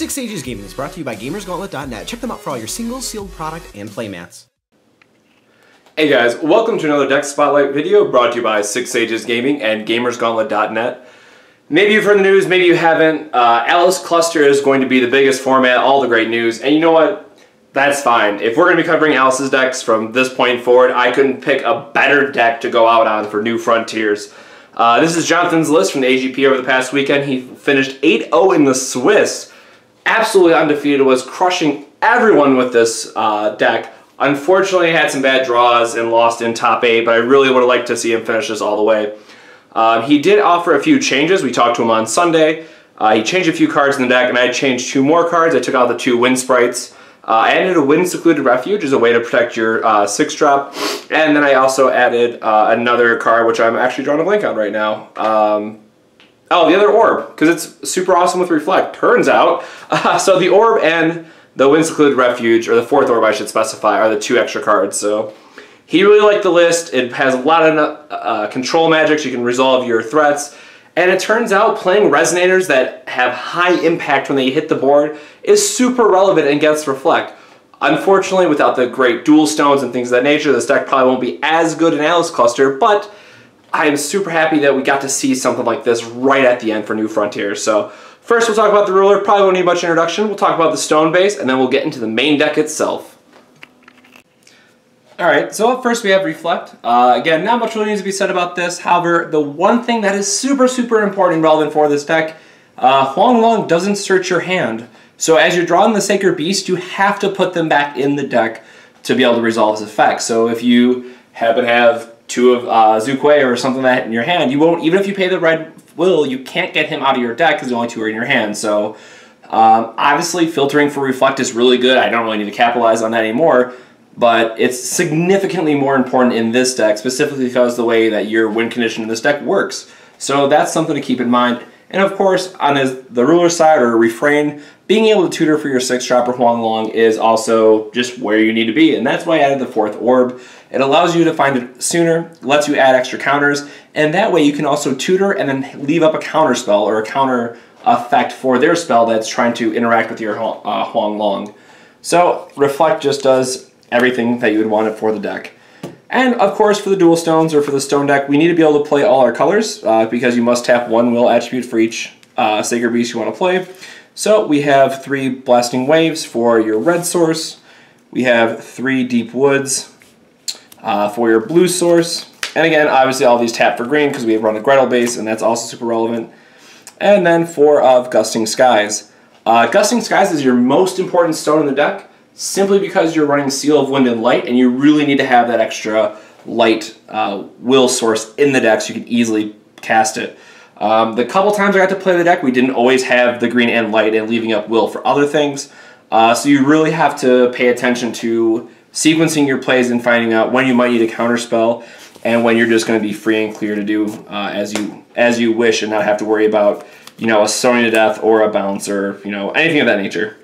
Six Ages Gaming is brought to you by GamersGauntlet.net. Check them out for all your single, sealed product, and playmats. Hey guys, welcome to another deck spotlight video brought to you by Six Ages Gaming and GamersGauntlet.net. Maybe you've heard the news, maybe you haven't. Alice Cluster is going to be the biggest format, all the great news, and you know what? That's fine. If we're going to be covering Alice's decks from this point forward, I couldn't pick a better deck to go out on for New Frontiers. This is Jonathan's list from the AGP over the past weekend. He finished 8-0 in the Swiss. Absolutely undefeated, was crushing everyone with this deck. Unfortunately, had some bad draws and lost in top 8, but I really would have liked to see him finish this all the way. He did offer a few changes. We talked to him on Sunday. He changed a few cards in the deck, and I changed 2 more cards. I took out the 2 wind sprites. I added a wind Secluded Refuge as a way to protect your 6-drop, and then I also added another card, which I'm actually drawing a blank on right now. Oh, the other orb, because it's super awesome with Reflect. Turns out, so the orb and the wind Secluded Refuge, or the 4th orb I should specify, are the 2 extra cards. So he really liked the list. It has a lot of control magics. You can resolve your threats. And it turns out playing Resonators that have high impact when they hit the board is super relevant against Reflect. Unfortunately, without the great dual stones and things of that nature, this deck probably won't be as good in Alice Cluster, but I am super happy that we got to see something like this right at the end for New Frontiers. So first we'll talk about the ruler. Probably won't need much introduction. We'll talk about the stone base, and then we'll get into the main deck itself. Alright, so up first we have Reflect. Again, not much really needs to be said about this. However, the one thing that is super important and relevant for this deck, Huang Long doesn't search your hand. So as you're drawing the Sacred Beast, you have to put them back in the deck to be able to resolve this effect. So if you happen to have 2 of Zukui or something like that in your hand, you won't, even if you pay the red will, you can't get him out of your deck because the only 2 are in your hand. So obviously filtering for Reflect is really good. I don't really need to capitalize on that anymore, but it's significantly more important in this deck, specifically because of the way that your win condition in this deck works. So that's something to keep in mind. And of course, on the ruler side, or Refrain, being able to tutor for your 6-drop or Huang Long is also just where you need to be. And that's why I added the 4th orb. It allows you to find it sooner, lets you add extra counters, and that way you can also tutor and then leave up a counter spell or a counter effect for their spell that's trying to interact with your Huang Long. So Reflect just does everything that you would want it for the deck. And of course, for the dual stones or for the stone deck, we need to be able to play all our colors because you must tap 1 will attribute for each Sacred Beast you want to play. So we have 3 Blasting Waves for your red source. We have 3 Deep Woods for your blue source. And again, obviously all these tap for green because we run a Gretel base, and that's also super relevant. And then 4 of Gusting Skies. Gusting Skies is your most important stone in the deck, simply because you're running Seal of Wind and Light, and you really need to have that extra light will source in the deck so you can easily cast it. The couple times I got to play the deck, we didn't always have the green and light and leaving up will for other things. So you really have to pay attention to sequencing your plays and finding out when you might need a counter spell and when you're just going to be free and clear to do as you wish and not have to worry about, you know, a Stoning to Death or a bounce or, you know, anything of that nature.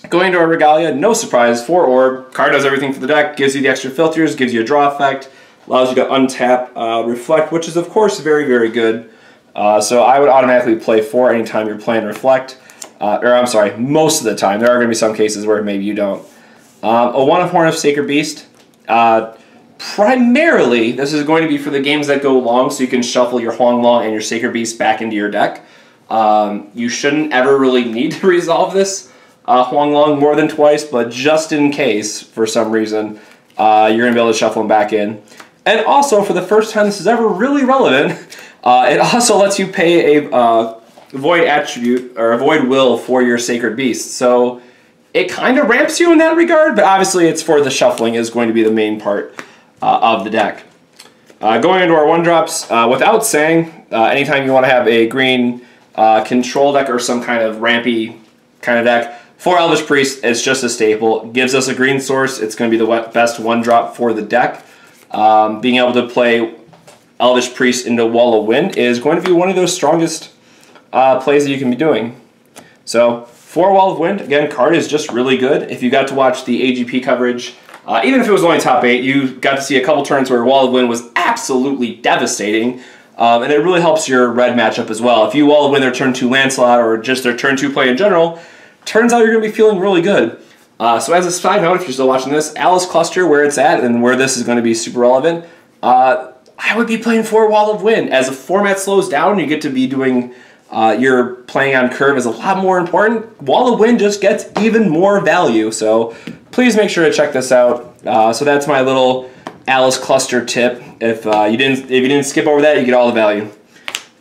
Going to our Regalia, no surprise, 4 orb, card does everything for the deck, gives you the extra filters, gives you a draw effect, allows you to untap Reflect, which is of course very good. So I would automatically play 4 anytime you're playing Reflect, or I'm sorry, most of the time. There are going to be some cases where maybe you don't. A 1 of Horn of Sacred Beast, primarily this is going to be for the games that go long so you can shuffle your Huang Long and your Sacred Beast back into your deck. You shouldn't ever really need to resolve this Huang Long more than twice, but just in case, for some reason, you're going to be able to shuffle them back in. And also, for the first time this is ever really relevant, it also lets you pay a void attribute, or a void will for your Sacred Beast. So it kind of ramps you in that regard, but obviously it's for the shuffling is going to be the main part of the deck. Going into our 1-drops, without saying, anytime you want to have a green control deck or some kind of rampy kind of deck, for Elvish Priest, it's just a staple. Gives us a green source. It's going to be the best 1-drop for the deck. Being able to play Elvish Priest into Wall of Wind is going to be one of those strongest plays that you can be doing. So, for Wall of Wind, again, card is just really good. If you got to watch the AGP coverage, even if it was only top 8, you got to see a couple turns where Wall of Wind was absolutely devastating. and it really helps your red matchup as well. If you all win their turn 2 Lancelot or just their turn 2 play in general, turns out you're going to be feeling really good. So as a side note, if you're still watching this, Alice Cluster, where it's at and where this is going to be super relevant, I would be playing for Wall of Wind. As the format slows down, you get to be doing your playing on curve is a lot more important. Wall of Wind just gets even more value, so please make sure to check this out. So that's my little Alice Cluster tip. If you didn't skip over that, you get all the value.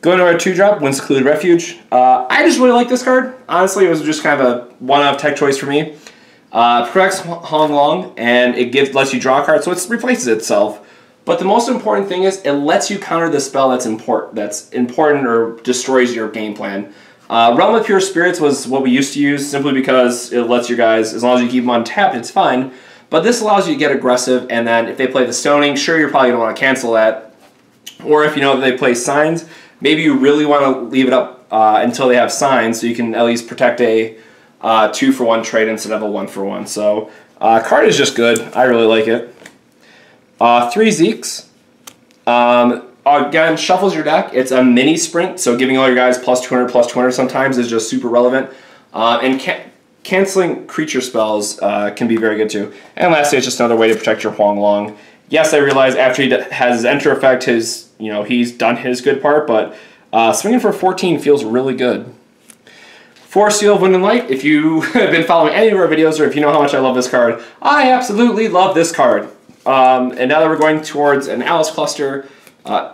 Going to our 2-drop, when Secluded Refuge. I just really like this card. Honestly, it was just kind of a one-off tech choice for me. Protects Hong Long, and it lets you draw a card, so it replaces itself. But the most important thing is it lets you counter the spell that's important or destroys your game plan. Realm of Pure Spirits was what we used to use simply because it lets your guys, as long as you keep them untapped, it's fine. But this allows you to get aggressive, and then if they play the Stoning, sure, you're probably going to want to cancel that. Or if you know that they play Signs, maybe you really want to leave it up until they have Signs so you can at least protect a 2-for-1 trade instead of a 1-for-1. So card is just good. I really like it. 3 Xeex. Again, shuffles your deck. It's a mini sprint, so giving all your guys plus 200 sometimes is just super relevant. And canceling creature spells can be very good too. And lastly, it's just another way to protect your Huang Long. Yes, I realize after he has his enter effect, he's done his good part, but swinging for 14 feels really good. 4 Seal of Wind and Light. If you have been following any of our videos or if you know how much I love this card, I absolutely love this card. And now that we're going towards an Alice Cluster,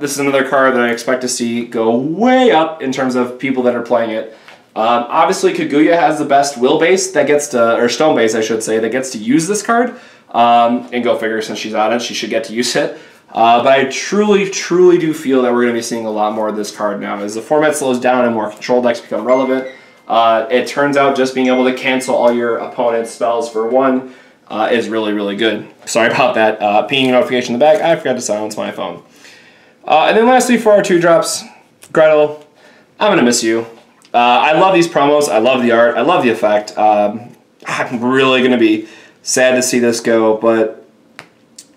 this is another card that I expect to see go way up in terms of people that are playing it. Obviously, Kaguya has the best will base that gets to, or stone base, I should say, that gets to use this card. And go figure, since she's on it, she should get to use it. But I truly do feel that we're going to be seeing a lot more of this card now. As the format slows down and more control decks become relevant, it turns out just being able to cancel all your opponent's spells for 1 is really good. Sorry about that pinging notification in the back. I forgot to silence my phone. And then lastly, for our 2-drops, Gretel, I'm going to miss you. I love these promos. I love the art. I love the effect. I'm really going to be sad to see this go, but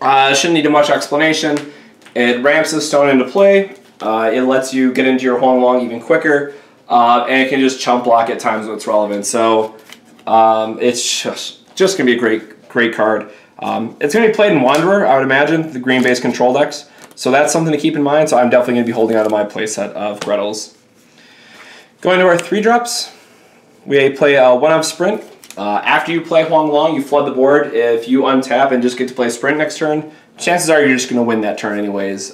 it shouldn't need much explanation. It ramps the stone into play. It lets you get into your Huang Long even quicker, and it can just chump block at times when it's relevant. So it's just going to be a great card. It's going to be played in Wanderer, I would imagine, the green-based control decks. So that's something to keep in mind, so I'm definitely going to be holding out of my playset of Gretels. Going to our 3-drops, we play a 1-up Sprint. After you play Huang Long, you flood the board. If you untap and just get to play Sprint next turn, chances are you're just going to win that turn anyways.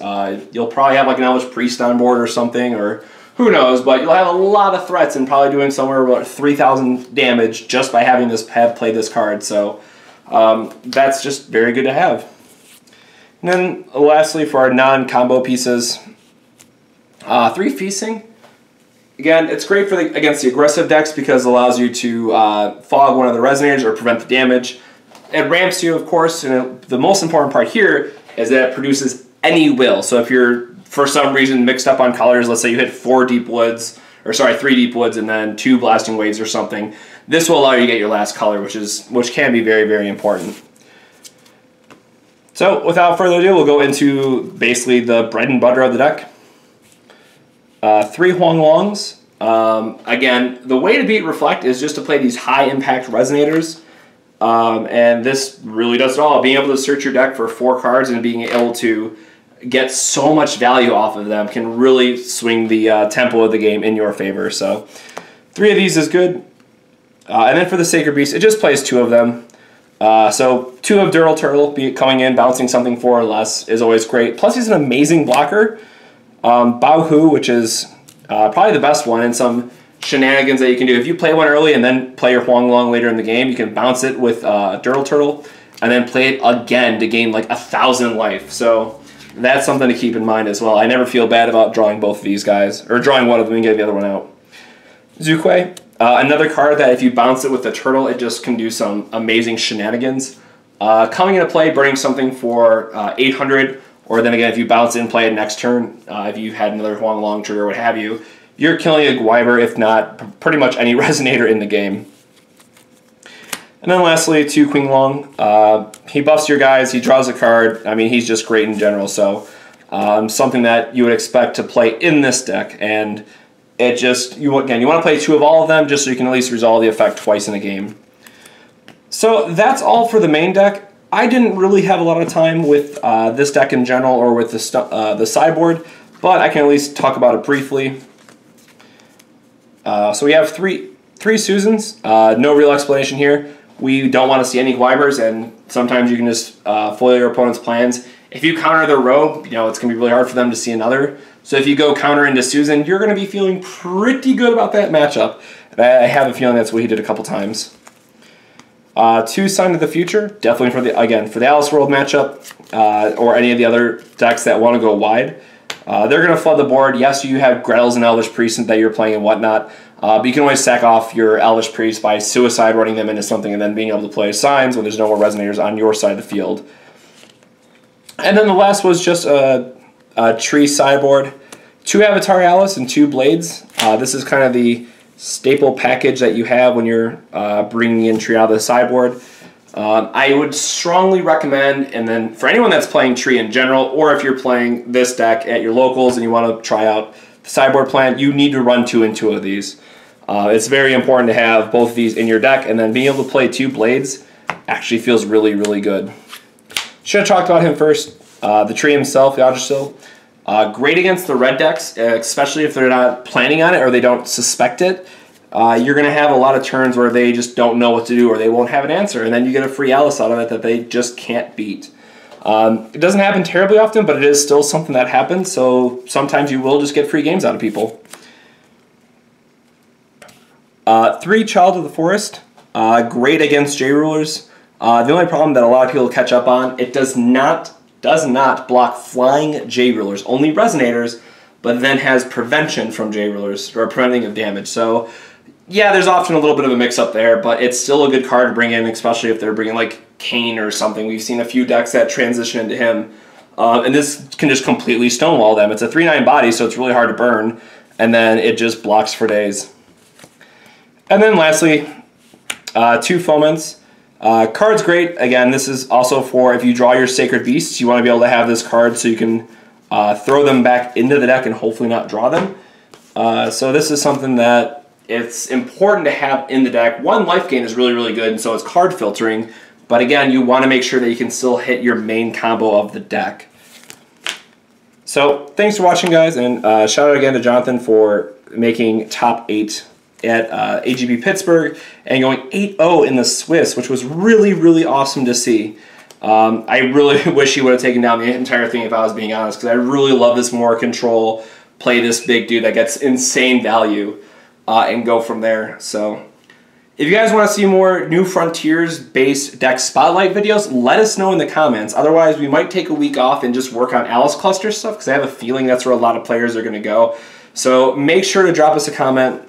You'll probably have like an Elvish Priest on board or something, or who knows, but you'll have a lot of threats and probably doing somewhere about 3,000 damage just by having played this card. So that's just very good to have. And then lastly, for our non-combo pieces, 3 Feasting. Again, it's great for against the aggressive decks because it allows you to fog one of the resonators or prevent the damage. It ramps you, of course, and the most important part here is that it produces any will. So if you're, for some reason, mixed up on colors, let's say you hit 3 Deep Woods and then 2 Blasting Waves or something, this will allow you to get your last color, which can be very important. So without further ado, we'll go into basically the bread and butter of the deck. 3 Huang Longs. Again, the way to beat Reflect is just to play these high impact resonators. And this really does it all. Being able to search your deck for 4 cards and being able to get so much value off of them can really swing the tempo of the game in your favor. So 3 of these is good. And then for the Sacred Beast, it just plays 2 of them. So 2 of Dural Turtle coming in, bouncing something 4 or less is always great. Plus he's an amazing blocker. Bao Hu, which is probably the best one, and some shenanigans that you can do. If you play one early and then play your Huang Long later in the game, you can bounce it with Dural Turtle and then play it again to gain like 1,000 life. So that's something to keep in mind as well. I never feel bad about drawing both of these guys, or drawing one of them and getting the other one out. Zuquei, another card that if you bounce it with the turtle, it just can do some amazing shenanigans. Coming into play, burning something for 800, or then again, if you bounce it and play it next turn, if you had another Huang Long trigger or what have you, you're killing a Gwyber, if not pretty much any resonator in the game. And then lastly, 2 Qing Long. He buffs your guys, he draws a card. I mean, he's just great in general. So something that you would expect to play in this deck, and it just, you want to play 2 of all of them just so you can at least resolve the effect twice in a game. So that's all for the main deck. I didn't really have a lot of time with this deck in general or with the sideboard, but I can at least talk about it briefly. So we have three Susans, no real explanation here. We don't want to see any Wyvers, and sometimes you can just foil your opponent's plans. If you counter their rogue, it's going to be really hard for them to see another. So if you go counter into Susan, you're going to be feeling pretty good about that matchup. And I have a feeling that's what he did a couple times. 2 Sign of the Future, definitely for the Alice World matchup, or any of the other decks that want to go wide. They're going to flood the board. Yes, you have Gretels and Elvish Priest that you're playing and whatnot, but you can always sack off your Elvish Priest by suicide running them into something and then being able to play signs when there's no more resonators on your side of the field. And then the last was just a tree sideboard. 2 Avatar Alice and 2 Blades. This is kind of the staple package that you have when you're bringing in tree out of the sideboard. I would strongly recommend, and then for anyone that's playing tree in general, or if you're playing this deck at your locals and you want to try out the sideboard plan, you need to run 2 and 2 of these. It's very important to have both of these in your deck, and then being able to play 2 Blades actually feels really, really good. Should have talked about him first. The tree himself, Yggdrasil. Great against the red decks, especially if they're not planning on it or they don't suspect it. You're going to have a lot of turns where they just don't know what to do or they won't have an answer, and then you get a free Alice out of it that they just can't beat. It doesn't happen terribly often, but it is still something that happens, so sometimes you will just get free games out of people. 3 Child of the Forest. Great against J-Rulers. The only problem that a lot of people catch up on, it does not block flying J-Rulers, only resonators, but then has prevention from J-Rulers, or preventing of damage. So yeah, there's often a little bit of a mix-up there, but it's still a good card to bring in, especially if they're bringing like Kane or something. We've seen a few decks that transition into him, and this can just completely stonewall them. It's a 3/9 body, so it's really hard to burn, and then it just blocks for days. And then lastly, 2 Foments. Card's great. Again, this is also for if you draw your Sacred Beasts, you want to be able to have this card so you can throw them back into the deck and hopefully not draw them. So this is something that it's important to have in the deck. 1, life gain is really, really good, and so it's card filtering. But again, you want to make sure that you can still hit your main combo of the deck. So thanks for watching, guys, and shout out again to Jonathan for making top 8 at AGP Pittsburgh and going 8-0 in the Swiss, which was really, really awesome to see. I really wish he would have taken down the entire thing if I was being honest, because I really love this more control, play this big dude that gets insane value, and go from there. So if you guys want to see more New Frontiers-based deck spotlight videos, let us know in the comments. Otherwise, we might take a week off and just work on Alice Cluster stuff, because I have a feeling that's where a lot of players are going to go. So make sure to drop us a comment,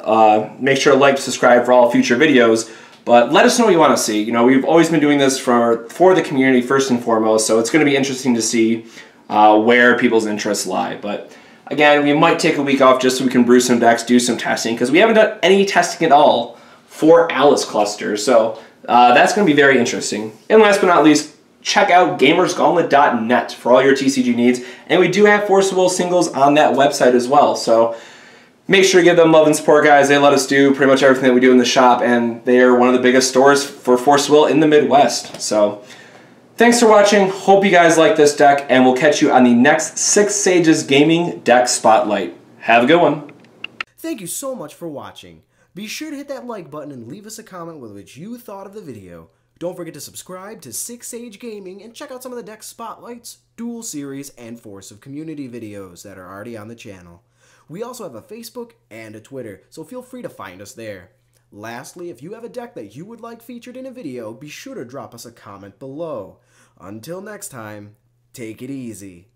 make sure to like, subscribe for all future videos, but let us know what you want to see. We've always been doing this for the community first and foremost, so it's going to be interesting to see where people's interests lie. But again, we might take a week off just so we can brew some decks, do some testing, because we haven't done any testing at all for Alice Cluster, so that's going to be very interesting. And last but not least, check out gamersgauntlet.net for all your TCG needs. And we do have Force of Will singles on that website as well. So make sure to give them love and support, guys. They let us do pretty much everything that we do in the shop, and they are one of the biggest stores for Force of Will in the Midwest. So thanks for watching. Hope you guys like this deck, and we'll catch you on the next 6 Sages Gaming Deck Spotlight. Have a good one. Thank you so much for watching. Be sure to hit that like button and leave us a comment with what you thought of the video. Don't forget to subscribe to 6 Sage Gaming and check out some of the deck spotlights, duel series, and Force of Community videos that are already on the channel. We also have a Facebook and a Twitter, so feel free to find us there. Lastly, if you have a deck that you would like featured in a video, be sure to drop us a comment below. Until next time, take it easy.